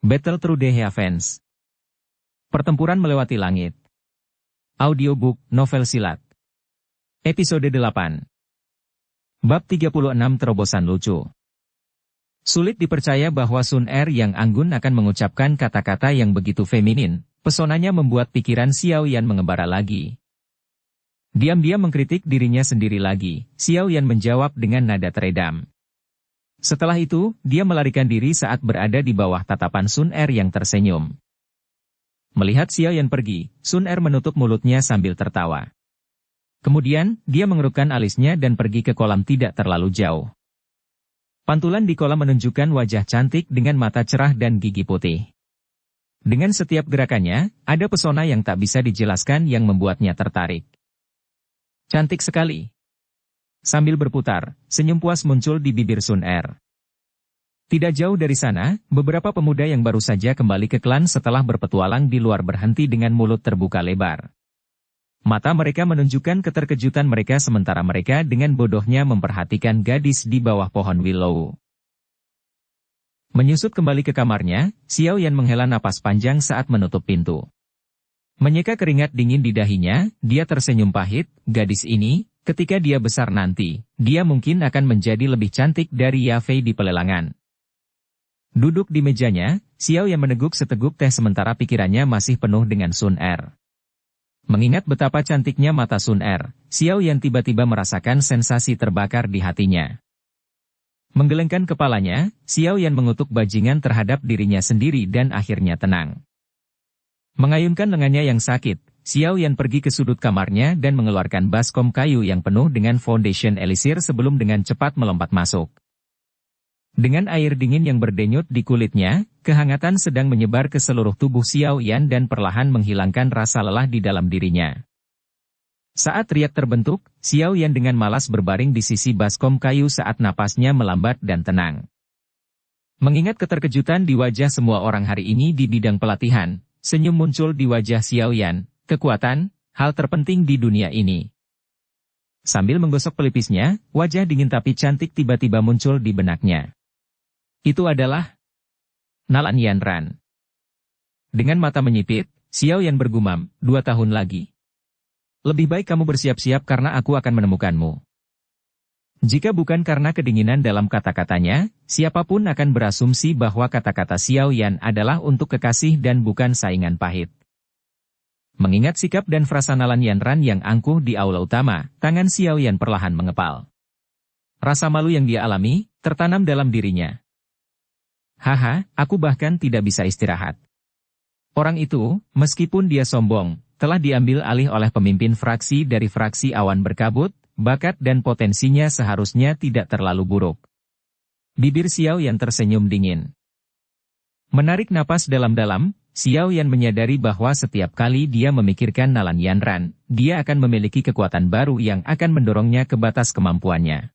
Battle Through the Heavens. Pertempuran melewati langit. Audiobook, novel silat. Episode 8. Bab 36 Terobosan Lucu. Sulit dipercaya bahwa Sun Er yang anggun akan mengucapkan kata-kata yang begitu feminin, pesonanya membuat pikiran Xiao Yan mengembara lagi. Diam-diam mengkritik dirinya sendiri lagi, Xiao Yan menjawab dengan nada teredam. Setelah itu, dia melarikan diri saat berada di bawah tatapan Sun Er yang tersenyum. Melihat Xiao Yan pergi, Sun Er menutup mulutnya sambil tertawa. Kemudian, dia mengerukkan alisnya dan pergi ke kolam tidak terlalu jauh. Pantulan di kolam menunjukkan wajah cantik dengan mata cerah dan gigi putih. Dengan setiap gerakannya, ada pesona yang tak bisa dijelaskan yang membuatnya tertarik. Cantik sekali. Sambil berputar, senyum puas muncul di bibir Sun Er. Tidak jauh dari sana, beberapa pemuda yang baru saja kembali ke klan setelah berpetualang di luar berhenti dengan mulut terbuka lebar. Mata mereka menunjukkan keterkejutan mereka sementara mereka dengan bodohnya memperhatikan gadis di bawah pohon willow. Menyusut kembali ke kamarnya, Xiao Yan menghela napas panjang saat menutup pintu. Menyeka keringat dingin di dahinya, dia tersenyum pahit, gadis ini, ketika dia besar nanti, dia mungkin akan menjadi lebih cantik dari Yafei di pelelangan. Duduk di mejanya, Xiao Yan meneguk seteguk teh sementara pikirannya masih penuh dengan Sun Er. Mengingat betapa cantiknya mata Sun Er, Xiao Yan tiba-tiba merasakan sensasi terbakar di hatinya. Menggelengkan kepalanya, Xiao Yan mengutuk bajingan terhadap dirinya sendiri dan akhirnya tenang. Mengayunkan lengannya yang sakit, Xiao Yan pergi ke sudut kamarnya dan mengeluarkan baskom kayu yang penuh dengan foundation elisir sebelum dengan cepat melompat masuk. Dengan air dingin yang berdenyut di kulitnya, kehangatan sedang menyebar ke seluruh tubuh Xiao Yan dan perlahan menghilangkan rasa lelah di dalam dirinya. Saat riak terbentuk, Xiao Yan dengan malas berbaring di sisi baskom kayu saat napasnya melambat dan tenang. Mengingat keterkejutan di wajah semua orang hari ini di bidang pelatihan, senyum muncul di wajah Xiao Yan, kekuatan, hal terpenting di dunia ini. Sambil menggosok pelipisnya, wajah dingin tapi cantik tiba-tiba muncul di benaknya. Itu adalah Nalan Yanran. Dengan mata menyipit, Xiao Yan bergumam, 2 tahun lagi. Lebih baik kamu bersiap-siap karena aku akan menemukanmu. Jika bukan karena kedinginan dalam kata-katanya, siapapun akan berasumsi bahwa kata-kata Xiao Yan adalah untuk kekasih dan bukan saingan pahit. Mengingat sikap dan frasa Nalan Yanran yang angkuh di aula utama, tangan Xiao Yan perlahan mengepal. Rasa malu yang dia alami, tertanam dalam dirinya. Haha, aku bahkan tidak bisa istirahat. Orang itu, meskipun dia sombong, telah diambil alih oleh pemimpin fraksi dari fraksi awan berkabut, bakat dan potensinya seharusnya tidak terlalu buruk. Bibir Xiao Yan tersenyum dingin. Menarik napas dalam-dalam, Xiao Yan menyadari bahwa setiap kali dia memikirkan Nalan Yanran, dia akan memiliki kekuatan baru yang akan mendorongnya ke batas kemampuannya.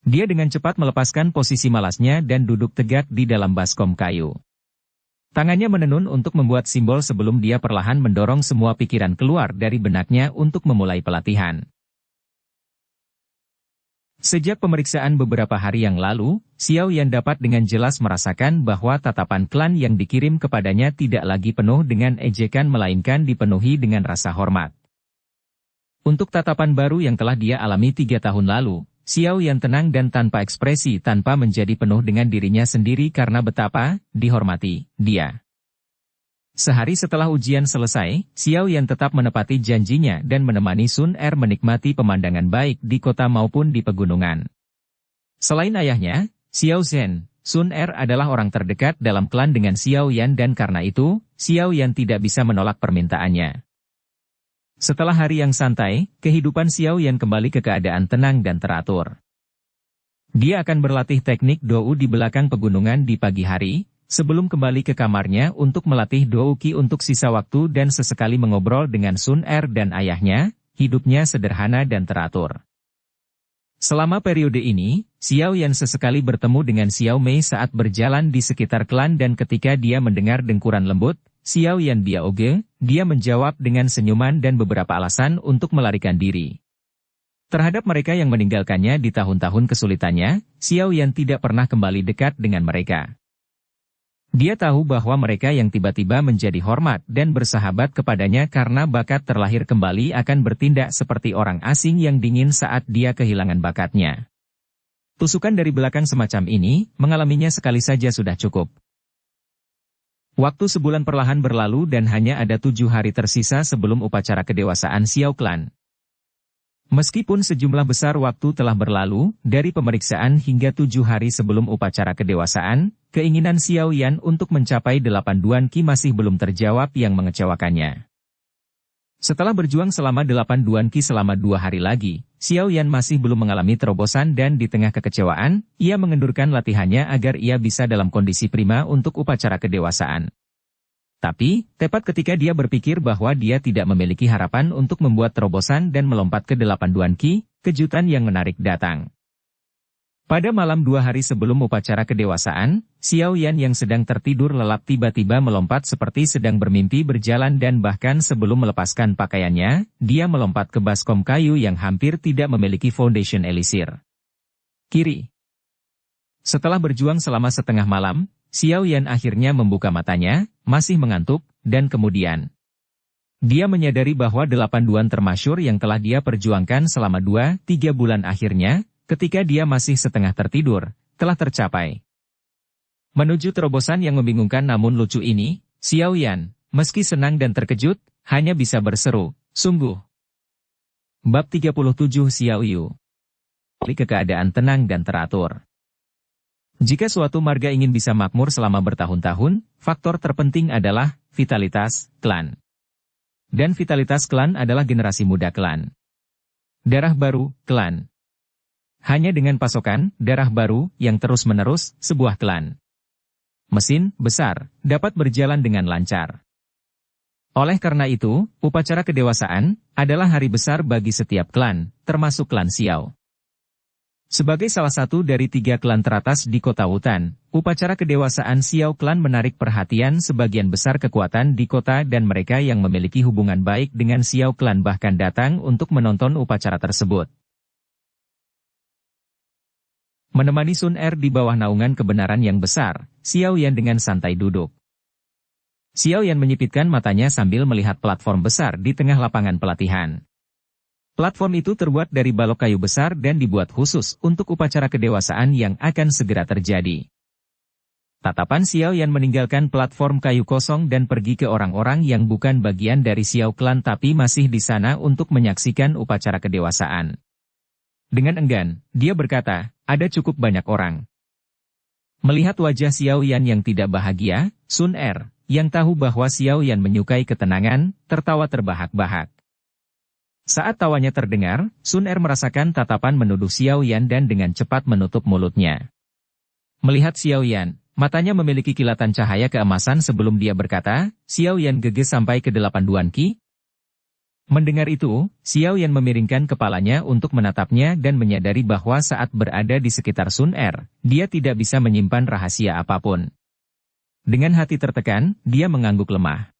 Dia dengan cepat melepaskan posisi malasnya dan duduk tegak di dalam baskom kayu. Tangannya menenun untuk membuat simbol sebelum dia perlahan mendorong semua pikiran keluar dari benaknya untuk memulai pelatihan. Sejak pemeriksaan beberapa hari yang lalu, Xiao Yan dapat dengan jelas merasakan bahwa tatapan klan yang dikirim kepadanya tidak lagi penuh dengan ejekan melainkan dipenuhi dengan rasa hormat. Untuk tatapan baru yang telah dia alami 3 tahun lalu, Xiao Yan tenang dan tanpa ekspresi tanpa menjadi penuh dengan dirinya sendiri karena betapa dihormati dia. Sehari setelah ujian selesai, Xiao Yan tetap menepati janjinya dan menemani Sun Er menikmati pemandangan baik di kota maupun di pegunungan. Selain ayahnya, Xiao Zhen, Sun Er adalah orang terdekat dalam klan dengan Xiao Yan dan karena itu, Xiao Yan tidak bisa menolak permintaannya. Setelah hari yang santai, kehidupan Xiao Yan kembali ke keadaan tenang dan teratur. Dia akan berlatih teknik Dou di belakang pegunungan di pagi hari, sebelum kembali ke kamarnya untuk melatih Dou Qi untuk sisa waktu dan sesekali mengobrol dengan Sun Er dan ayahnya, hidupnya sederhana dan teratur. Selama periode ini, Xiao Yan sesekali bertemu dengan Xiao Mei saat berjalan di sekitar klan dan ketika dia mendengar dengkuran lembut, Xiao Yan Biaoge, dia menjawab dengan senyuman dan beberapa alasan untuk melarikan diri. Terhadap mereka yang meninggalkannya di tahun-tahun kesulitannya, Xiao Yan tidak pernah kembali dekat dengan mereka. Dia tahu bahwa mereka yang tiba-tiba menjadi hormat dan bersahabat kepadanya karena bakat terlahir kembali akan bertindak seperti orang asing yang dingin saat dia kehilangan bakatnya. Tusukan dari belakang semacam ini, mengalaminya sekali saja sudah cukup. Waktu sebulan perlahan berlalu dan hanya ada 7 hari tersisa sebelum upacara kedewasaan Xiao Clan. Meskipun sejumlah besar waktu telah berlalu, dari pemeriksaan hingga 7 hari sebelum upacara kedewasaan, keinginan Xiao Yan untuk mencapai 8 Duan Qi masih belum terjawab yang mengecewakannya. Setelah berjuang selama 8 Duan Qi selama 2 hari lagi, Xiao Yan masih belum mengalami terobosan dan di tengah kekecewaan, ia mengendurkan latihannya agar ia bisa dalam kondisi prima untuk upacara kedewasaan. Tapi, tepat ketika dia berpikir bahwa dia tidak memiliki harapan untuk membuat terobosan dan melompat ke 8 Duan Qi, kejutan yang menarik datang. Pada malam 2 hari sebelum upacara kedewasaan, Xiao Yan yang sedang tertidur lelap tiba-tiba melompat seperti sedang bermimpi berjalan dan bahkan sebelum melepaskan pakaiannya, dia melompat ke baskom kayu yang hampir tidak memiliki foundation elisir. Kiri. Setelah berjuang selama setengah malam, Xiao Yan akhirnya membuka matanya, masih mengantuk, dan kemudian dia menyadari bahwa 8 duan termasyhur yang telah dia perjuangkan selama 2-3 bulan akhirnya, ketika dia masih setengah tertidur, telah tercapai. Menuju terobosan yang membingungkan namun lucu ini, Xiao Yan, meski senang dan terkejut, hanya bisa berseru, sungguh. Bab 37 Xiao Yu. Ke keadaan tenang dan teratur. Jika suatu marga ingin bisa makmur selama bertahun-tahun, faktor terpenting adalah vitalitas klan. Dan vitalitas klan adalah generasi muda klan. Darah baru, klan. Hanya dengan pasokan darah baru yang terus-menerus, sebuah klan mesin besar dapat berjalan dengan lancar. Oleh karena itu, upacara kedewasaan adalah hari besar bagi setiap klan, termasuk klan Xiao. Sebagai salah satu dari 3 klan teratas di kota Wutan, upacara kedewasaan Xiao Clan menarik perhatian sebagian besar kekuatan di kota dan mereka yang memiliki hubungan baik dengan Xiao Clan bahkan datang untuk menonton upacara tersebut. Menemani Sun Er di bawah naungan kebenaran yang besar, Xiao Yan dengan santai duduk. Xiao Yan menyipitkan matanya sambil melihat platform besar di tengah lapangan pelatihan. Platform itu terbuat dari balok kayu besar dan dibuat khusus untuk upacara kedewasaan yang akan segera terjadi. Tatapan Xiao Yan meninggalkan platform kayu kosong dan pergi ke orang-orang yang bukan bagian dari Xiao Clan tapi masih di sana untuk menyaksikan upacara kedewasaan. Dengan enggan, dia berkata, ada cukup banyak orang. Melihat wajah Xiao Yan yang tidak bahagia, Sun Er, yang tahu bahwa Xiao Yan menyukai ketenangan, tertawa terbahak-bahak. Saat tawanya terdengar, Sun Er merasakan tatapan menuduh Xiao Yan dan dengan cepat menutup mulutnya. Melihat Xiao Yan, matanya memiliki kilatan cahaya keemasan sebelum dia berkata, Xiao Yan geges sampai ke 8 Duan Qi. Mendengar itu, Xiao Yan memiringkan kepalanya untuk menatapnya dan menyadari bahwa saat berada di sekitar Sun Er, dia tidak bisa menyimpan rahasia apapun. Dengan hati tertekan, dia mengangguk lemah.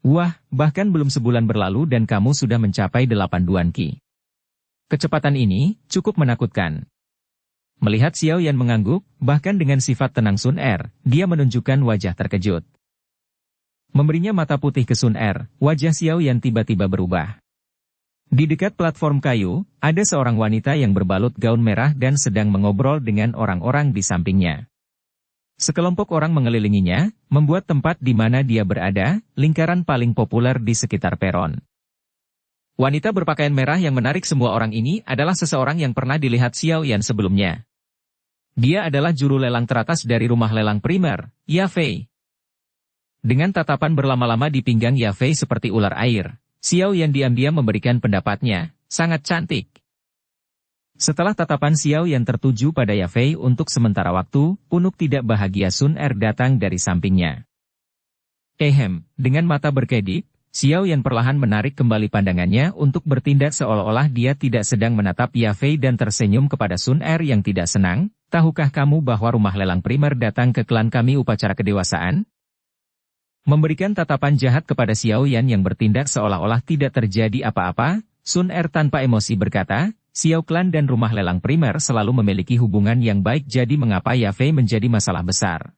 Wah, bahkan belum sebulan berlalu dan kamu sudah mencapai 8 Duan Qi. Kecepatan ini cukup menakutkan. Melihat Xiao Yan mengangguk, bahkan dengan sifat tenang Sun Er, dia menunjukkan wajah terkejut. Memberinya mata putih ke Sun Er, wajah Xiao Yan tiba-tiba berubah. Di dekat platform kayu, ada seorang wanita yang berbalut gaun merah dan sedang mengobrol dengan orang-orang di sampingnya. Sekelompok orang mengelilinginya, membuat tempat di mana dia berada, lingkaran paling populer di sekitar peron. Wanita berpakaian merah yang menarik semua orang ini adalah seseorang yang pernah dilihat Xiao Yan sebelumnya. Dia adalah juru lelang teratas dari rumah lelang primer, Ya Fei. Dengan tatapan berlama-lama di pinggang Ya Fei seperti ular air, Xiao Yan diam-diam memberikan pendapatnya, sangat cantik. Setelah tatapan Xiao Yan tertuju pada Ya Fei untuk sementara waktu, punuk tidak bahagia Sun Er datang dari sampingnya. Dengan mata berkedip, Xiao Yan perlahan menarik kembali pandangannya untuk bertindak seolah-olah dia tidak sedang menatap Ya Fei dan tersenyum kepada Sun Er yang tidak senang. Tahukah kamu bahwa rumah lelang primer datang ke klan kami upacara kedewasaan? Memberikan tatapan jahat kepada Xiao Yan yang bertindak seolah-olah tidak terjadi apa-apa, Sun Er tanpa emosi berkata, Xiao Clan dan rumah lelang primer selalu memiliki hubungan yang baik jadi mengapa Ya Fei menjadi masalah besar?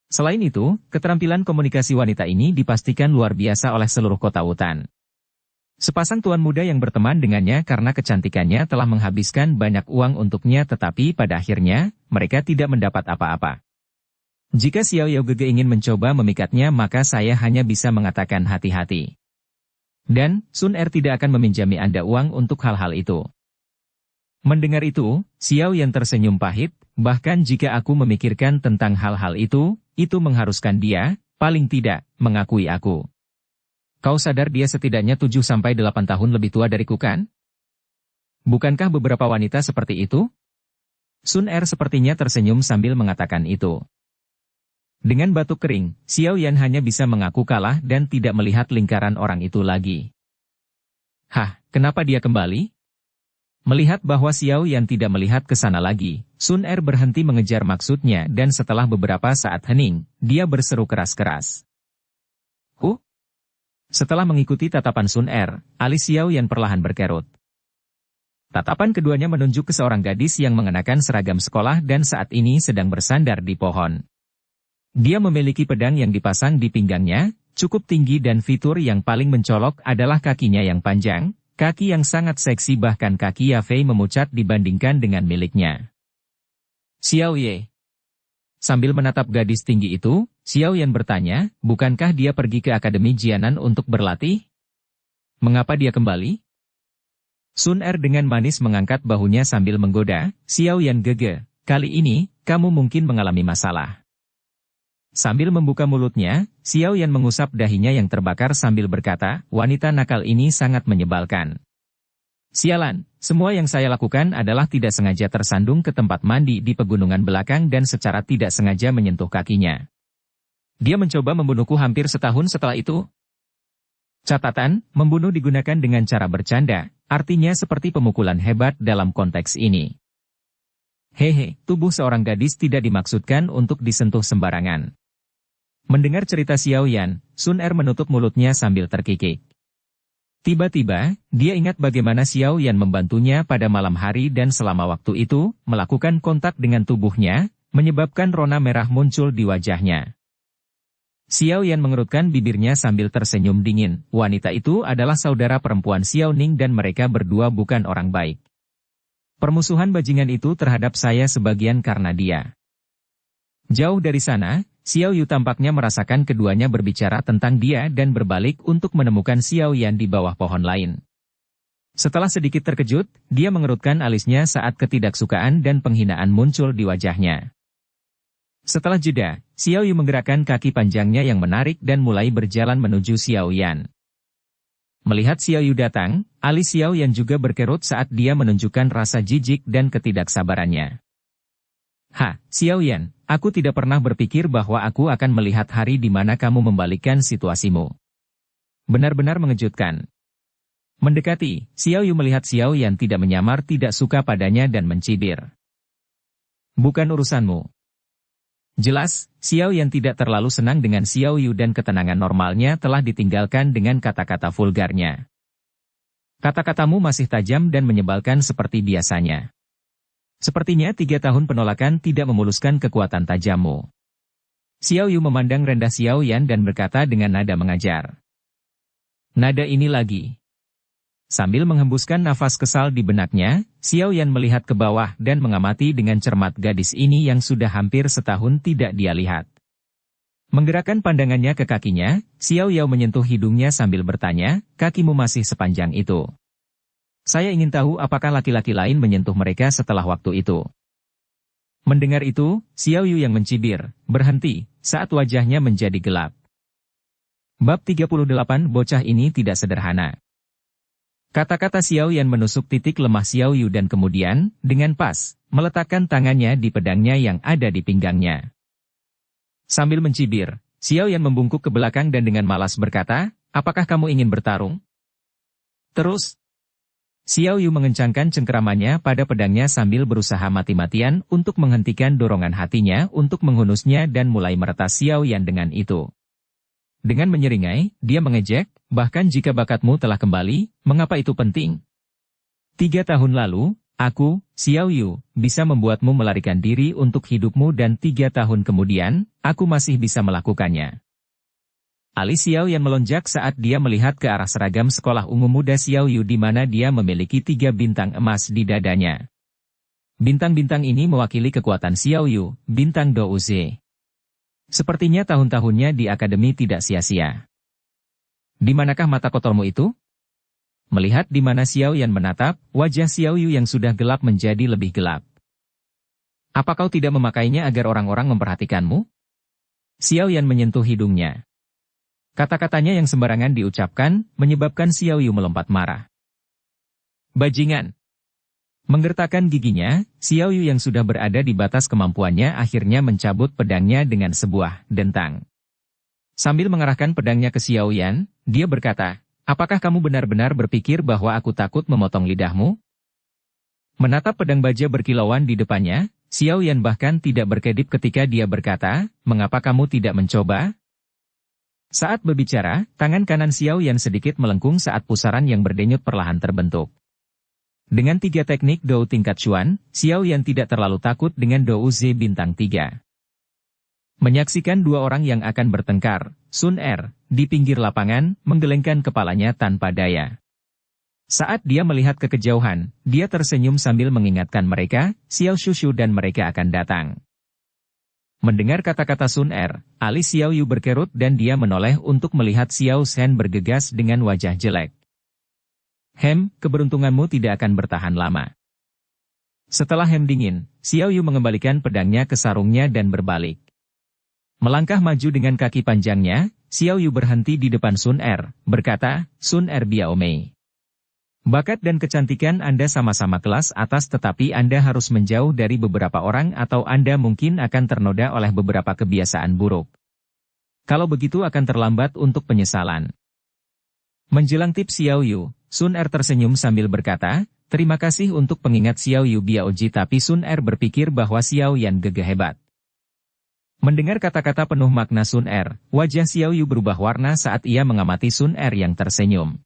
Selain itu, keterampilan komunikasi wanita ini dipastikan luar biasa oleh seluruh kota Wutan. Sepasang tuan muda yang berteman dengannya karena kecantikannya telah menghabiskan banyak uang untuknya, tetapi pada akhirnya, mereka tidak mendapat apa-apa. Jika Xiao Yaogege ingin mencoba memikatnya, maka saya hanya bisa mengatakan hati-hati. Dan, Sun Er tidak akan meminjami Anda uang untuk hal-hal itu. Mendengar itu, Xiao Yan tersenyum pahit, bahkan jika aku memikirkan tentang hal-hal itu mengharuskan dia, paling tidak, mengakui aku. Kau sadar dia setidaknya 7-8 tahun lebih tua dariku kan? Bukankah beberapa wanita seperti itu? Sun Er sepertinya tersenyum sambil mengatakan itu. Dengan batuk kering, Xiao Yan hanya bisa mengaku kalah dan tidak melihat lingkaran orang itu lagi. Hah, kenapa dia kembali? Melihat bahwa Xiao Yan tidak melihat ke sana lagi, Sun Er berhenti mengejar maksudnya dan setelah beberapa saat hening, dia berseru keras-keras. Setelah mengikuti tatapan Sun Er, alis Xiao Yan perlahan berkerut. Tatapan keduanya menunjuk ke seorang gadis yang mengenakan seragam sekolah dan saat ini sedang bersandar di pohon. Dia memiliki pedang yang dipasang di pinggangnya, cukup tinggi dan fitur yang paling mencolok adalah kakinya yang panjang, kaki yang sangat seksi, bahkan kaki Yafei memucat dibandingkan dengan miliknya. Xiao Ye. Sambil menatap gadis tinggi itu, Xiao Yan bertanya, bukankah dia pergi ke Akademi Jianan untuk berlatih? Mengapa dia kembali? Sun Er dengan manis mengangkat bahunya sambil menggoda, Xiao Yan Gege, kali ini, kamu mungkin mengalami masalah. Sambil membuka mulutnya, Xiao Yan mengusap dahinya yang terbakar sambil berkata, wanita nakal ini sangat menyebalkan. Sialan, semua yang saya lakukan adalah tidak sengaja tersandung ke tempat mandi di pegunungan belakang dan secara tidak sengaja menyentuh kakinya. Dia mencoba membunuhku hampir setahun setelah itu. Catatan, membunuh digunakan dengan cara bercanda, artinya seperti pemukulan hebat dalam konteks ini. Hehe, tubuh seorang gadis tidak dimaksudkan untuk disentuh sembarangan. Mendengar cerita Xiao Yan, Sun Er menutup mulutnya sambil terkikik. Tiba-tiba, dia ingat bagaimana Xiao Yan membantunya pada malam hari dan selama waktu itu, melakukan kontak dengan tubuhnya, menyebabkan rona merah muncul di wajahnya. Xiao Yan mengerutkan bibirnya sambil tersenyum dingin, wanita itu adalah saudara perempuan Xiao Ning dan mereka berdua bukan orang baik. Permusuhan bajingan itu terhadap saya sebagian karena dia. Jauh dari sana, Xiao Yu tampaknya merasakan keduanya berbicara tentang dia dan berbalik untuk menemukan Xiao Yan di bawah pohon lain. Setelah sedikit terkejut, dia mengerutkan alisnya saat ketidaksukaan dan penghinaan muncul di wajahnya. Setelah jeda, Xiao Yu menggerakkan kaki panjangnya yang menarik dan mulai berjalan menuju Xiao Yan. Melihat Xiao Yu datang, alis Xiao Yan juga berkerut saat dia menunjukkan rasa jijik dan ketidaksabarannya. Xiao Yan, aku tidak pernah berpikir bahwa aku akan melihat hari di mana kamu membalikkan situasimu. Benar-benar mengejutkan. Mendekati, Xiao Yu melihat Xiao Yan tidak menyamar tidak suka padanya dan mencibir. Bukan urusanmu. Jelas, Xiao Yan tidak terlalu senang dengan Xiao Yu dan ketenangan normalnya telah ditinggalkan dengan kata-kata vulgarnya. Kata-katamu masih tajam dan menyebalkan seperti biasanya. Sepertinya 3 tahun penolakan tidak memuluskan kekuatan tajammu. Xiao Yu memandang rendah Xiao Yan dan berkata dengan nada mengajar. Nada ini lagi. Sambil menghembuskan nafas kesal di benaknya, Xiao Yan melihat ke bawah dan mengamati dengan cermat gadis ini yang sudah hampir setahun tidak dia lihat. Menggerakkan pandangannya ke kakinya, Xiao Yao menyentuh hidungnya sambil bertanya, kakimu masih sepanjang itu. Saya ingin tahu apakah laki-laki lain menyentuh mereka setelah waktu itu. Mendengar itu, Xiao Yu yang mencibir, berhenti, saat wajahnya menjadi gelap. Bab 38 bocah ini tidak sederhana. Kata-kata Xiao Yan menusuk titik lemah Xiao Yu dan kemudian, dengan pas, meletakkan tangannya di pedangnya yang ada di pinggangnya. Sambil mencibir, Xiao Yan membungkuk ke belakang dan dengan malas berkata, apakah kamu ingin bertarung? Terus, Xiao Yu mengencangkan cengkeramannya pada pedangnya sambil berusaha mati-matian untuk menghentikan dorongan hatinya untuk menghunusnya dan mulai meretas Xiao Yan dengan itu. Dengan menyeringai, dia mengejek, bahkan jika bakatmu telah kembali, mengapa itu penting? 3 tahun lalu, Aku, Xiao Yu, bisa membuatmu melarikan diri untuk hidupmu dan 3 tahun kemudian, aku masih bisa melakukannya. Alis Xiao Yan melonjak saat dia melihat ke arah seragam sekolah ungu muda Xiao Yu di mana dia memiliki 3 bintang emas di dadanya. Bintang-bintang ini mewakili kekuatan Xiao Yu, bintang Douze. Sepertinya tahun-tahunnya di akademi tidak sia-sia. Di manakah mata kotormu itu? Melihat di mana Xiao Yan menatap, wajah Xiao Yu yang sudah gelap menjadi lebih gelap. Apa kau tidak memakainya agar orang-orang memperhatikanmu? Xiao Yan menyentuh hidungnya. Kata-katanya yang sembarangan diucapkan, menyebabkan Xiao Yu melompat marah. Bajingan! Menggertakkan giginya, Xiao Yu yang sudah berada di batas kemampuannya akhirnya mencabut pedangnya dengan sebuah dentang. Sambil mengarahkan pedangnya ke Xiao Yan, dia berkata, apakah kamu benar-benar berpikir bahwa aku takut memotong lidahmu? Menatap pedang baja berkilauan di depannya, Xiao Yan bahkan tidak berkedip ketika dia berkata, mengapa kamu tidak mencoba? Saat berbicara, tangan kanan Xiao Yan sedikit melengkung saat pusaran yang berdenyut perlahan terbentuk. Dengan 3 teknik Dou tingkat Chuan, Xiao Yan tidak terlalu takut dengan Douze bintang 3. Menyaksikan 2 orang yang akan bertengkar, Sun Er, di pinggir lapangan, menggelengkan kepalanya tanpa daya. Saat dia melihat ke kejauhan, dia tersenyum sambil mengingatkan mereka, Xiao Shushu dan mereka akan datang. Mendengar kata-kata Sun Er, alis Xiao Yu berkerut dan dia menoleh untuk melihat Xiao Shen bergegas dengan wajah jelek. Keberuntunganmu tidak akan bertahan lama. Setelah dingin, Xiao Yu mengembalikan pedangnya ke sarungnya dan berbalik. Melangkah maju dengan kaki panjangnya, Xiao Yu berhenti di depan Sun Er, berkata, Sun Er Biaomei. Bakat dan kecantikan Anda sama-sama kelas atas tetapi Anda harus menjauh dari beberapa orang atau Anda mungkin akan ternoda oleh beberapa kebiasaan buruk. Kalau begitu akan terlambat untuk penyesalan. Menjelang tips Xiao Yu, Sun Er tersenyum sambil berkata, terima kasih untuk pengingat Xiao Yu Biaoji tapi Sun Er berpikir bahwa Xiao Yan gagah hebat. Mendengar kata-kata penuh makna Sun Er, wajah Xiao Yu berubah warna saat ia mengamati Sun Er yang tersenyum.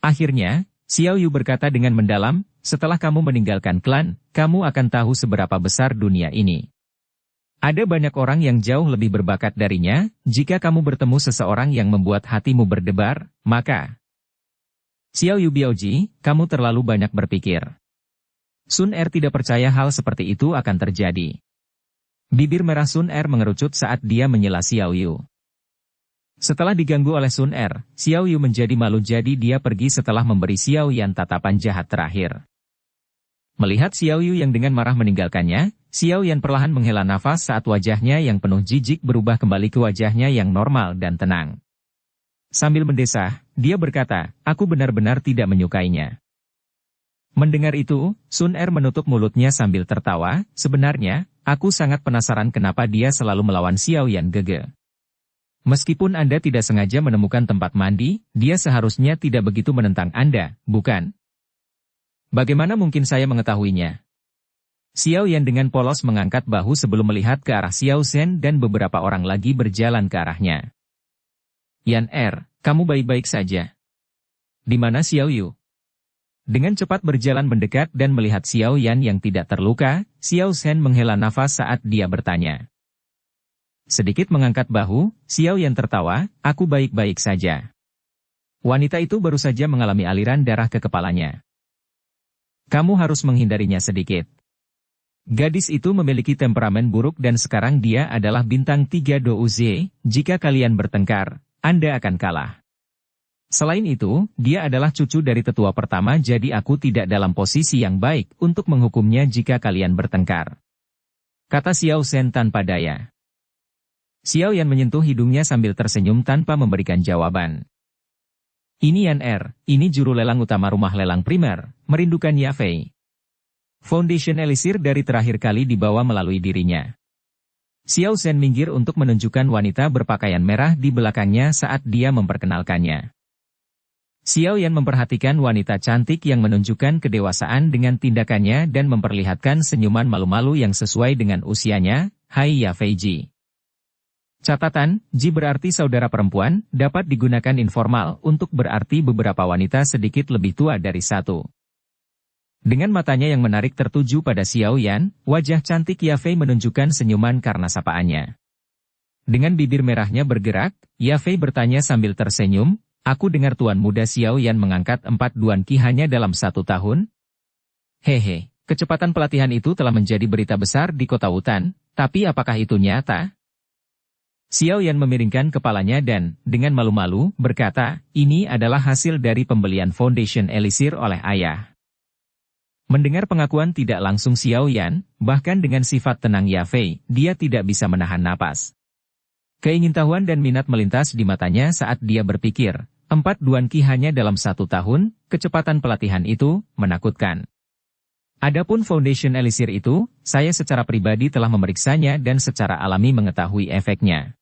Akhirnya, Xiao Yu berkata dengan mendalam, setelah kamu meninggalkan klan, kamu akan tahu seberapa besar dunia ini. Ada banyak orang yang jauh lebih berbakat darinya, jika kamu bertemu seseorang yang membuat hatimu berdebar, maka... Xiao Yu Biaoji, kamu terlalu banyak berpikir. Sun Er tidak percaya hal seperti itu akan terjadi. Bibir merah Sun Er mengerucut saat dia menyela Xiao Yu. Setelah diganggu oleh Sun Er, Xiao Yu menjadi malu jadi dia pergi setelah memberi Xiao Yan tatapan jahat terakhir. Melihat Xiao Yu yang dengan marah meninggalkannya, Xiao Yan perlahan menghela nafas saat wajahnya yang penuh jijik berubah kembali ke wajahnya yang normal dan tenang. Sambil mendesah, dia berkata, aku benar-benar tidak menyukainya. Mendengar itu, Sun Er menutup mulutnya sambil tertawa, sebenarnya, aku sangat penasaran kenapa dia selalu melawan Xiao Yan Gege. Meskipun Anda tidak sengaja menemukan tempat mandi, dia seharusnya tidak begitu menentang Anda, bukan? Bagaimana mungkin saya mengetahuinya? Xiao Yan dengan polos mengangkat bahu sebelum melihat ke arah Xiao Shen dan beberapa orang lagi berjalan ke arahnya. Yan Er, kamu baik-baik saja. Di mana Xiao Yu? Dengan cepat berjalan mendekat dan melihat Xiao Yan yang tidak terluka, Xiao Shen menghela nafas saat dia bertanya. Sedikit mengangkat bahu, Xiao Yan tertawa, aku baik-baik saja. Wanita itu baru saja mengalami aliran darah ke kepalanya. Kamu harus menghindarinya sedikit. Gadis itu memiliki temperamen buruk dan sekarang dia adalah bintang 3 Douze, jika kalian bertengkar, Anda akan kalah. Selain itu, dia adalah cucu dari tetua pertama jadi aku tidak dalam posisi yang baik untuk menghukumnya jika kalian bertengkar. Kata Xiao Shen tanpa daya. Xiao Yan menyentuh hidungnya sambil tersenyum tanpa memberikan jawaban. Ini Yan Er, ini juru lelang utama rumah lelang primer, merindukan Ya Fei. Foundation Elisir dari terakhir kali dibawa melalui dirinya. Xiao Shen minggir untuk menunjukkan wanita berpakaian merah di belakangnya saat dia memperkenalkannya. Xiao Yan memperhatikan wanita cantik yang menunjukkan kedewasaan dengan tindakannya dan memperlihatkan senyuman malu-malu yang sesuai dengan usianya, Hai Ya Fei Ji. Catatan, Ji berarti saudara perempuan, dapat digunakan informal untuk berarti beberapa wanita sedikit lebih tua dari satu. Dengan matanya yang menarik tertuju pada Xiao Yan, wajah cantik Yafei menunjukkan senyuman karena sapaannya. Dengan bibir merahnya bergerak, Yafei bertanya sambil tersenyum, "Aku dengar Tuan Muda Xiao Yan mengangkat 4 Duan Qi hanya dalam 1 tahun? Hehe, kecepatan pelatihan itu telah menjadi berita besar di kota Wutan, tapi apakah itu nyata?" Xiao Yan memiringkan kepalanya dan, dengan malu-malu, berkata, "Ini adalah hasil dari pembelian Foundation Elisir oleh ayah." Mendengar pengakuan tidak langsung Xiao Yan, bahkan dengan sifat tenang Yafei, dia tidak bisa menahan napas. Keingintahuan dan minat melintas di matanya saat dia berpikir, 4 Duan Qi hanya dalam 1 tahun, kecepatan pelatihan itu, menakutkan. Adapun Foundation Elisir itu, saya secara pribadi telah memeriksanya dan secara alami mengetahui efeknya.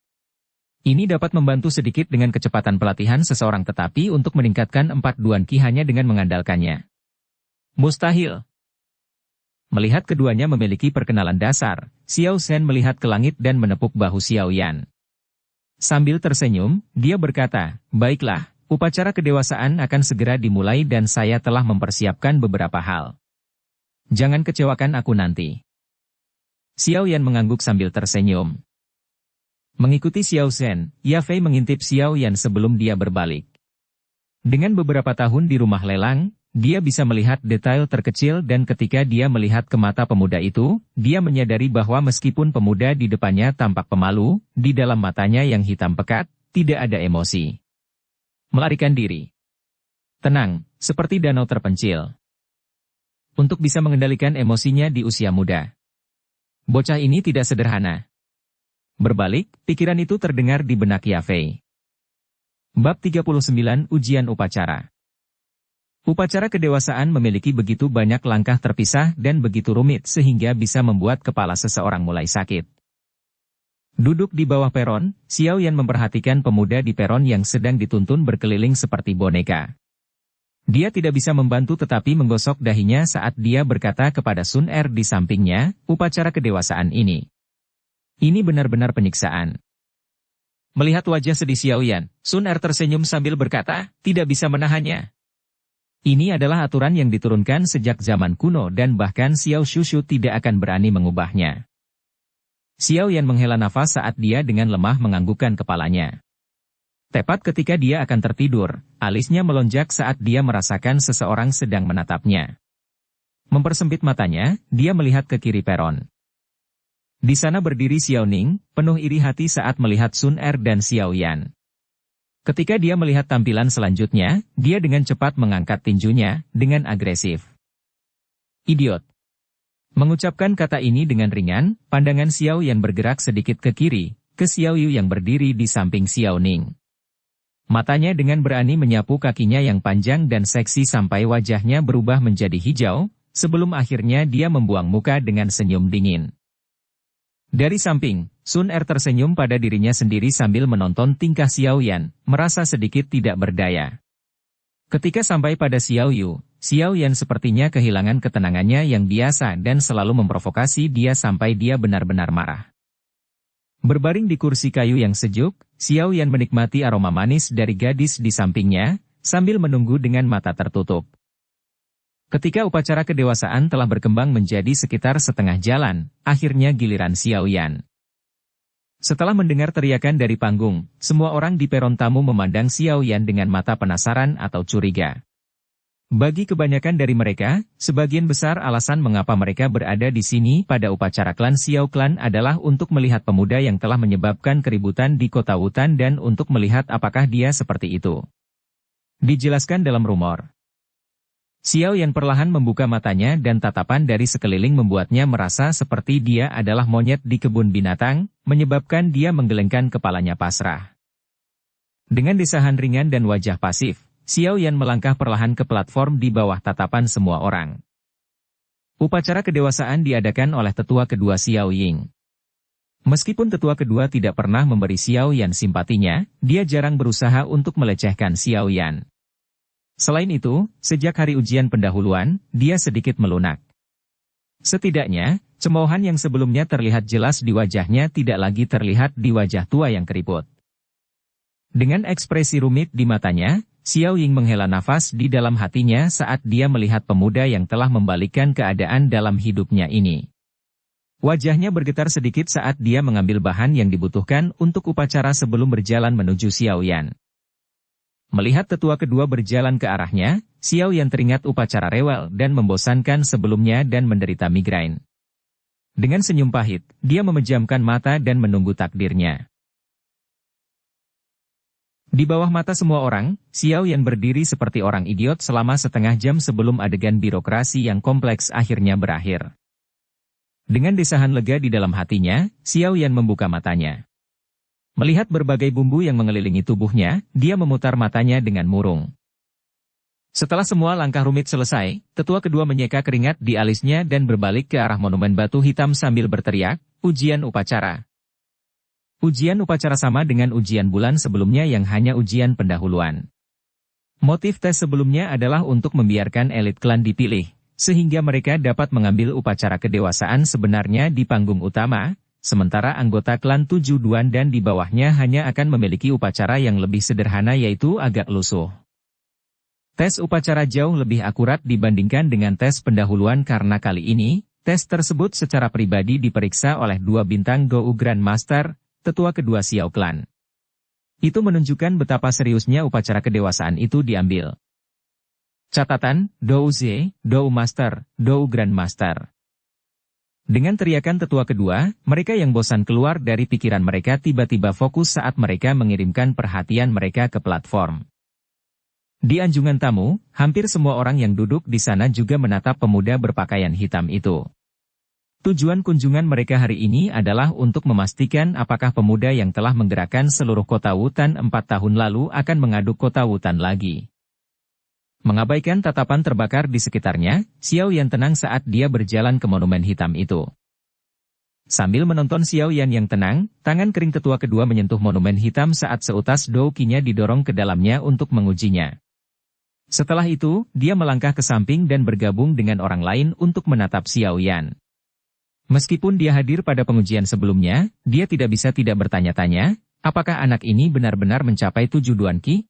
Ini dapat membantu sedikit dengan kecepatan pelatihan seseorang tetapi untuk meningkatkan 4 Duan Qi hanya dengan mengandalkannya. Mustahil. Melihat keduanya memiliki perkenalan dasar, Xiao Shen melihat ke langit dan menepuk bahu Xiao Yan. Sambil tersenyum, dia berkata, "Baiklah, upacara kedewasaan akan segera dimulai dan saya telah mempersiapkan beberapa hal. Jangan kecewakan aku nanti." Xiao Yan mengangguk sambil tersenyum. Mengikuti Xiao Shen, Yafei mengintip Xiao Yan sebelum dia berbalik. Dengan beberapa tahun di rumah lelang, dia bisa melihat detail terkecil dan ketika dia melihat ke mata pemuda itu, dia menyadari bahwa meskipun pemuda di depannya tampak pemalu, di dalam matanya yang hitam pekat, tidak ada emosi. Melarikan diri. Tenang, seperti danau terpencil. Untuk bisa mengendalikan emosinya di usia muda. Bocah ini tidak sederhana. Berbalik, pikiran itu terdengar di benak Yafei. Bab 39 Ujian Upacara. Upacara kedewasaan memiliki begitu banyak langkah terpisah dan begitu rumit sehingga bisa membuat kepala seseorang mulai sakit. Duduk di bawah peron, Xiao Yan memperhatikan pemuda di peron yang sedang dituntun berkeliling seperti boneka. Dia tidak bisa membantu tetapi menggosok dahinya saat dia berkata kepada Sun Er di sampingnya, "Upacara kedewasaan ini. Ini benar-benar penyiksaan." Melihat wajah sedih Xiao Yan, Sun Er tersenyum sambil berkata, "Tidak bisa menahannya. Ini adalah aturan yang diturunkan sejak zaman kuno dan bahkan Xiao Shushu tidak akan berani mengubahnya." Xiao Yan menghela nafas saat dia dengan lemah menganggukkan kepalanya. Tepat ketika dia akan tertidur, alisnya melonjak saat dia merasakan seseorang sedang menatapnya. Mempersempit matanya, dia melihat ke kiri peron. Di sana berdiri Xiao Ning, penuh iri hati saat melihat Sun Er dan Xiao Yan. Ketika dia melihat tampilan selanjutnya, dia dengan cepat mengangkat tinjunya, dengan agresif. "Idiot." Mengucapkan kata ini dengan ringan, pandangan Xiao Yan bergerak sedikit ke kiri, ke Xiao Yu yang berdiri di samping Xiao Ning. Matanya dengan berani menyapu kakinya yang panjang dan seksi sampai wajahnya berubah menjadi hijau, sebelum akhirnya dia membuang muka dengan senyum dingin. Dari samping, Sun Er tersenyum pada dirinya sendiri sambil menonton tingkah Xiao Yan, merasa sedikit tidak berdaya. Ketika sampai pada Xiao Yu, Xiao Yan sepertinya kehilangan ketenangannya yang biasa dan selalu memprovokasi dia sampai dia benar-benar marah. Berbaring di kursi kayu yang sejuk, Xiao Yan menikmati aroma manis dari gadis di sampingnya, sambil menunggu dengan mata tertutup. Ketika upacara kedewasaan telah berkembang menjadi sekitar setengah jalan, akhirnya giliran Xiao Yan. Setelah mendengar teriakan dari panggung, semua orang di peron tamu memandang Xiao Yan dengan mata penasaran atau curiga. Bagi kebanyakan dari mereka, sebagian besar alasan mengapa mereka berada di sini pada upacara klan Xiao Klan adalah untuk melihat pemuda yang telah menyebabkan keributan di kota Wutan dan untuk melihat apakah dia seperti itu. Dijelaskan dalam rumor. Xiao Yan perlahan membuka matanya dan tatapan dari sekeliling membuatnya merasa seperti dia adalah monyet di kebun binatang, menyebabkan dia menggelengkan kepalanya pasrah. Dengan desahan ringan dan wajah pasif, Xiao Yan melangkah perlahan ke platform di bawah tatapan semua orang. Upacara kedewasaan diadakan oleh tetua kedua Xiao Ying. Meskipun tetua kedua tidak pernah memberi Xiao Yan simpatinya, dia jarang berusaha untuk melecehkan Xiao Yan. Selain itu, sejak hari ujian pendahuluan, dia sedikit melunak. Setidaknya, cemoohan yang sebelumnya terlihat jelas di wajahnya tidak lagi terlihat di wajah tua yang keriput. Dengan ekspresi rumit di matanya, Xiao Ying menghela nafas di dalam hatinya saat dia melihat pemuda yang telah membalikkan keadaan dalam hidupnya ini. Wajahnya bergetar sedikit saat dia mengambil bahan yang dibutuhkan untuk upacara sebelum berjalan menuju Xiao Yan. Melihat tetua kedua berjalan ke arahnya, Xiao Yan teringat upacara rewel dan membosankan sebelumnya dan menderita migrain. Dengan senyum pahit, dia memejamkan mata dan menunggu takdirnya. Di bawah mata semua orang, Xiao Yan berdiri seperti orang idiot selama setengah jam sebelum adegan birokrasi yang kompleks akhirnya berakhir. Dengan desahan lega di dalam hatinya, Xiao Yan membuka matanya. Melihat berbagai bumbu yang mengelilingi tubuhnya, dia memutar matanya dengan murung. Setelah semua langkah rumit selesai, tetua kedua menyeka keringat di alisnya dan berbalik ke arah monumen batu hitam sambil berteriak, "Ujian upacara." Ujian upacara sama dengan ujian bulan sebelumnya yang hanya ujian pendahuluan. Motif tes sebelumnya adalah untuk membiarkan elit klan dipilih, sehingga mereka dapat mengambil upacara kedewasaan sebenarnya di panggung utama, sementara anggota klan 7 Duan dan di bawahnya hanya akan memiliki upacara yang lebih sederhana yaitu agak lusuh. Tes upacara jauh lebih akurat dibandingkan dengan tes pendahuluan karena kali ini, tes tersebut secara pribadi diperiksa oleh 2 bintang Gou Grandmaster, tetua kedua Xiao Clan. Itu menunjukkan betapa seriusnya upacara kedewasaan itu diambil. Catatan, Dou Ze, Dou Master, Dou Grandmaster. Dengan teriakan tetua kedua, mereka yang bosan keluar dari pikiran mereka tiba-tiba fokus saat mereka mengirimkan perhatian mereka ke platform. Di anjungan tamu, hampir semua orang yang duduk di sana juga menatap pemuda berpakaian hitam itu. Tujuan kunjungan mereka hari ini adalah untuk memastikan apakah pemuda yang telah menggerakkan seluruh kota Wutan 4 tahun lalu akan mengaduk kota Wutan lagi. Mengabaikan tatapan terbakar di sekitarnya, Xiao Yan tenang saat dia berjalan ke monumen hitam itu. Sambil menonton Xiao Yan yang tenang, tangan kering tetua kedua menyentuh monumen hitam saat seutas doukinya didorong ke dalamnya untuk mengujinya. Setelah itu, dia melangkah ke samping dan bergabung dengan orang lain untuk menatap Xiao Yan. Meskipun dia hadir pada pengujian sebelumnya, dia tidak bisa tidak bertanya-tanya, apakah anak ini benar-benar mencapai 7 Duan Qi?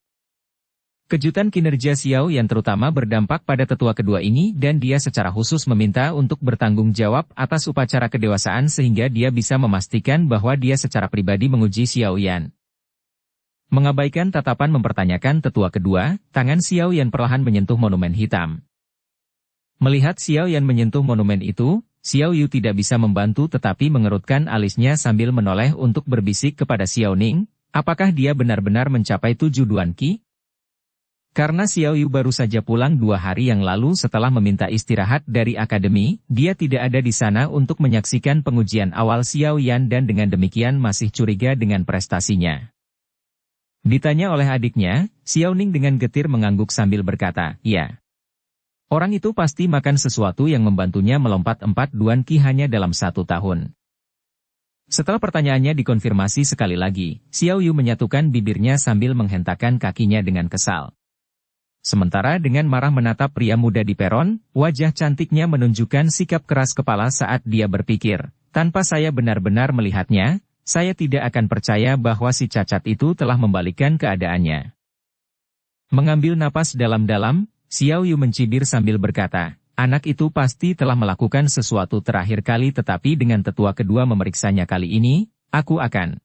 Kejutan kinerja Xiao yang terutama berdampak pada tetua kedua ini dan dia secara khusus meminta untuk bertanggung jawab atas upacara kedewasaan sehingga dia bisa memastikan bahwa dia secara pribadi menguji Xiao Yan. Mengabaikan tatapan mempertanyakan tetua kedua, tangan Xiao Yan perlahan menyentuh monumen hitam. Melihat Xiao Yan menyentuh monumen itu, Xiao Yu tidak bisa membantu tetapi mengerutkan alisnya sambil menoleh untuk berbisik kepada Xiao Ning, apakah dia benar-benar mencapai 7 Duan Qi? Karena Xiao Yu baru saja pulang 2 hari yang lalu setelah meminta istirahat dari akademi, dia tidak ada di sana untuk menyaksikan pengujian awal Xiao Yan dan dengan demikian masih curiga dengan prestasinya. Ditanya oleh adiknya, Xiao Ning dengan getir mengangguk sambil berkata, "Ya. Orang itu pasti makan sesuatu yang membantunya melompat 4 Duan Qi hanya dalam 1 tahun." Setelah pertanyaannya dikonfirmasi sekali lagi, Xiao Yu menyatukan bibirnya sambil menghentakkan kakinya dengan kesal. Sementara dengan marah menatap pria muda di peron, wajah cantiknya menunjukkan sikap keras kepala saat dia berpikir, tanpa saya benar-benar melihatnya, saya tidak akan percaya bahwa si cacat itu telah membalikkan keadaannya. Mengambil napas dalam-dalam, Xiao Yu mencibir sambil berkata, anak itu pasti telah melakukan sesuatu terakhir kali tetapi dengan tetua kedua memeriksanya kali ini, aku akan.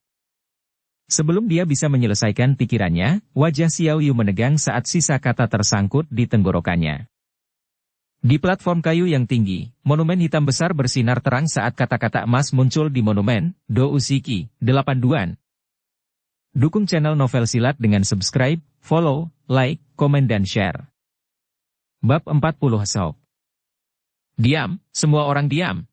Sebelum dia bisa menyelesaikan pikirannya, wajah Xiao Yu menegang saat sisa kata tersangkut di tenggorokannya. Di platform kayu yang tinggi, monumen hitam besar bersinar terang saat kata-kata emas muncul di monumen, Do Usiki, 8 Duan. Dukung channel Novel Silat dengan subscribe, follow, like, komen dan share. Bab 40 Hesop. Diam, semua orang diam.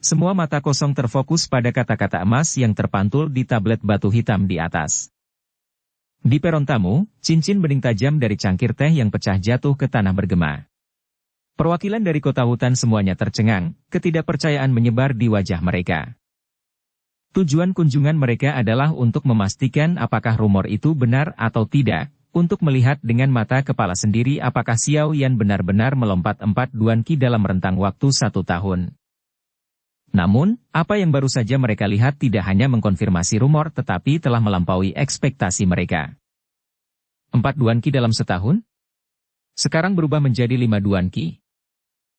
Semua mata kosong terfokus pada kata-kata emas yang terpantul di tablet batu hitam di atas. Di peron tamu, cincin bening tajam dari cangkir teh yang pecah jatuh ke tanah bergema. Perwakilan dari kota hutan semuanya tercengang, ketidakpercayaan menyebar di wajah mereka. Tujuan kunjungan mereka adalah untuk memastikan apakah rumor itu benar atau tidak, untuk melihat dengan mata kepala sendiri apakah Xiao Yan benar-benar melompat 4 Duan Qi dalam rentang waktu 1 tahun. Namun, apa yang baru saja mereka lihat tidak hanya mengkonfirmasi rumor tetapi telah melampaui ekspektasi mereka. 4 Duan Qi dalam setahun? Sekarang berubah menjadi 5 Duan Qi.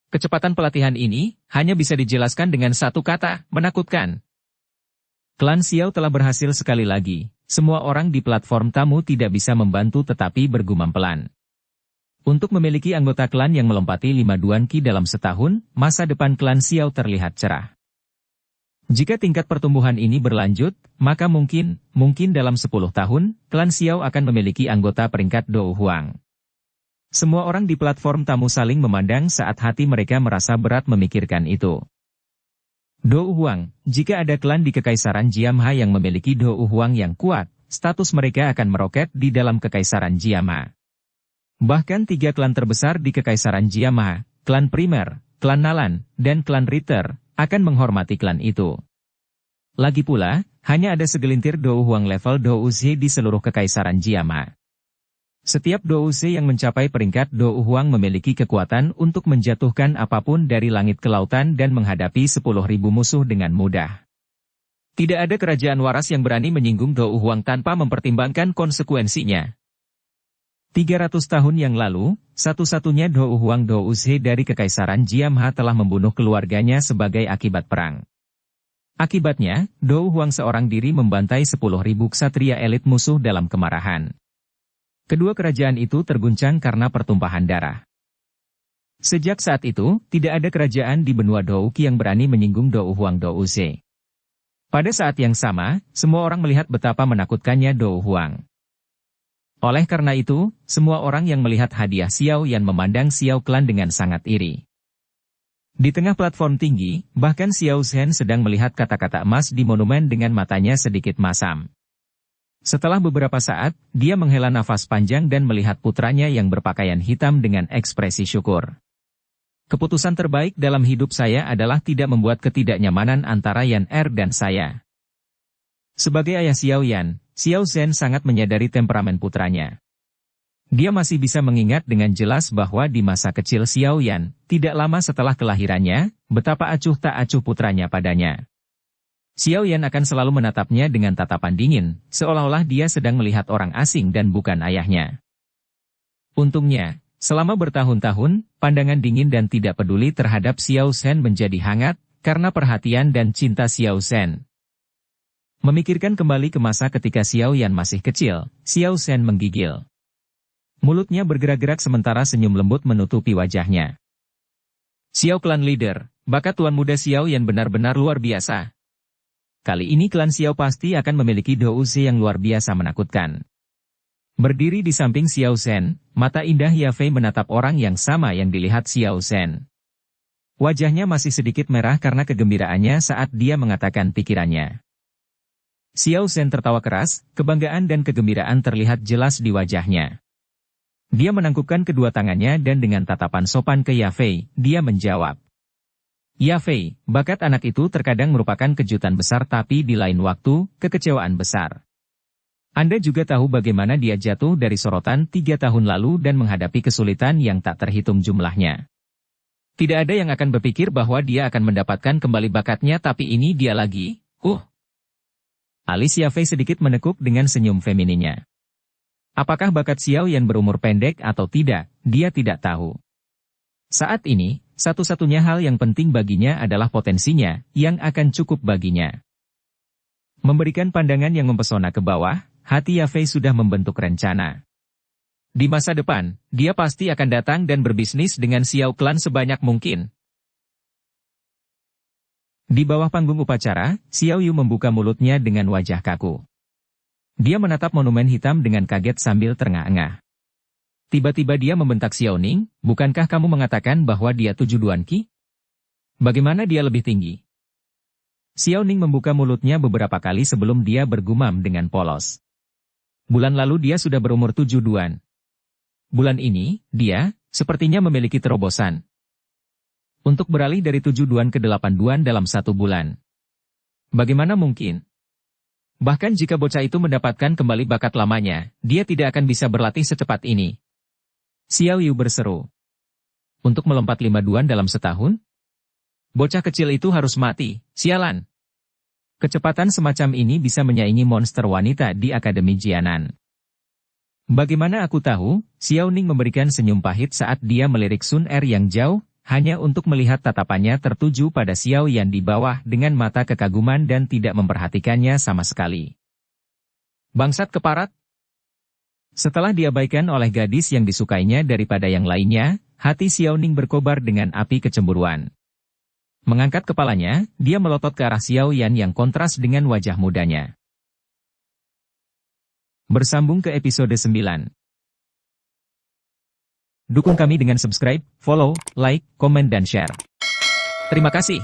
Kecepatan pelatihan ini hanya bisa dijelaskan dengan satu kata, menakutkan. Klan Xiao telah berhasil sekali lagi. Semua orang di platform tamu tidak bisa membantu tetapi bergumam pelan. Untuk memiliki anggota klan yang melompati 5 Duan Qi dalam setahun, masa depan klan Xiao terlihat cerah. Jika tingkat pertumbuhan ini berlanjut, maka mungkin dalam 10 tahun, klan Xiao akan memiliki anggota peringkat Dou Huang. Semua orang di platform tamu saling memandang saat hati mereka merasa berat memikirkan itu. Dou Huang, jika ada klan di Kekaisaran Jiamha yang memiliki Dou Huang yang kuat, status mereka akan meroket di dalam Kekaisaran Jiamha. Bahkan 3 klan terbesar di Kekaisaran Jiamha, klan Primer, klan Nalan, dan klan Ritter, akan menghormati klan itu. Lagi pula, hanya ada segelintir Dou Huang level Dou Zi di seluruh Kekaisaran Jiamha. Setiap Dou Zi yang mencapai peringkat Dou Huang memiliki kekuatan untuk menjatuhkan apapun dari langit ke lautan dan menghadapi 10.000 musuh dengan mudah. Tidak ada kerajaan waras yang berani menyinggung Dou Huang tanpa mempertimbangkan konsekuensinya. 300 tahun yang lalu, satu-satunya Dou Huang Dou Zi dari Kekaisaran Jiamha telah membunuh keluarganya sebagai akibat perang. Akibatnya, Dou Huang seorang diri membantai 10.000 ksatria elit musuh dalam kemarahan. Kedua kerajaan itu terguncang karena pertumpahan darah. Sejak saat itu, tidak ada kerajaan di benua Dou Qi yang berani menyinggung Dou Huang Dou Zi. Pada saat yang sama, semua orang melihat betapa menakutkannya Dou Huang. Oleh karena itu, semua orang yang melihat hadiah Xiao Yan memandang Xiao Klan dengan sangat iri. Di tengah platform tinggi, bahkan Xiao Zhen sedang melihat kata-kata emas di monumen dengan matanya sedikit masam. Setelah beberapa saat, dia menghela nafas panjang dan melihat putranya yang berpakaian hitam dengan ekspresi syukur. Keputusan terbaik dalam hidup saya adalah tidak membuat ketidaknyamanan antara Yan Er dan saya. Sebagai ayah Xiao Yan, Xiao Zhen sangat menyadari temperamen putranya. Dia masih bisa mengingat dengan jelas bahwa di masa kecil Xiao Yan, tidak lama setelah kelahirannya, betapa acuh tak acuh putranya padanya. Xiao Yan akan selalu menatapnya dengan tatapan dingin, seolah-olah dia sedang melihat orang asing dan bukan ayahnya. Untungnya, selama bertahun-tahun, pandangan dingin dan tidak peduli terhadap Xiao Zhen menjadi hangat, karena perhatian dan cinta Xiao Zhen. Memikirkan kembali ke masa ketika Xiao Yan masih kecil, Xiao Zhen menggigil. Mulutnya bergerak-gerak sementara senyum lembut menutupi wajahnya. Xiao Clan Leader, bakat tuan muda Xiao Yan benar-benar luar biasa. Kali ini klan Xiao pasti akan memiliki Dou Zi yang luar biasa menakutkan. Berdiri di samping Xiao Zhen, mata indah Yafei menatap orang yang sama yang dilihat Xiao Zhen. Wajahnya masih sedikit merah karena kegembiraannya saat dia mengatakan pikirannya. Xiao Zhen tertawa keras, kebanggaan dan kegembiraan terlihat jelas di wajahnya. Dia menangkupkan kedua tangannya dan dengan tatapan sopan ke Yafei, dia menjawab. Yafei, bakat anak itu terkadang merupakan kejutan besar tapi di lain waktu, kekecewaan besar. Anda juga tahu bagaimana dia jatuh dari sorotan 3 tahun lalu dan menghadapi kesulitan yang tak terhitung jumlahnya. Tidak ada yang akan berpikir bahwa dia akan mendapatkan kembali bakatnya tapi ini dia lagi, Alis Yafei sedikit menekuk dengan senyum femininnya. Apakah bakat Xiao Yan berumur pendek atau tidak, dia tidak tahu. Saat ini, satu-satunya hal yang penting baginya adalah potensinya, yang akan cukup baginya. Memberikan pandangan yang mempesona ke bawah, hati Yafei sudah membentuk rencana. Di masa depan, dia pasti akan datang dan berbisnis dengan Xiao Clan sebanyak mungkin. Di bawah panggung upacara, Xiao Yu membuka mulutnya dengan wajah kaku. Dia menatap monumen hitam dengan kaget sambil terengah-engah. Tiba-tiba dia membentak Xiao Ning, bukankah kamu mengatakan bahwa dia 7 Duan Qi? Bagaimana dia lebih tinggi? Xiao Ning membuka mulutnya beberapa kali sebelum dia bergumam dengan polos. Bulan lalu dia sudah berumur 7 Duan. Bulan ini, dia, sepertinya memiliki terobosan. Untuk beralih dari 7 Duan ke 8 Duan dalam 1 bulan. Bagaimana mungkin? Bahkan jika bocah itu mendapatkan kembali bakat lamanya, dia tidak akan bisa berlatih secepat ini. Xiao Yu berseru. Untuk melompat 5 Duan dalam setahun? Bocah kecil itu harus mati, sialan. Kecepatan semacam ini bisa menyaingi monster wanita di Akademi Jianan. Bagaimana aku tahu? Xiao Ning memberikan senyum pahit saat dia melirik Sun Er yang jauh, hanya untuk melihat tatapannya tertuju pada Xiao Yan di bawah dengan mata kekaguman dan tidak memperhatikannya sama sekali. Bangsat keparat! Setelah diabaikan oleh gadis yang disukainya daripada yang lainnya, hati Xiao Ning berkobar dengan api kecemburuan. Mengangkat kepalanya, dia melotot ke arah Xiao Yan yang kontras dengan wajah mudanya. Bersambung ke episode 9. Dukung kami dengan subscribe, follow, like, komen dan share. Terima kasih.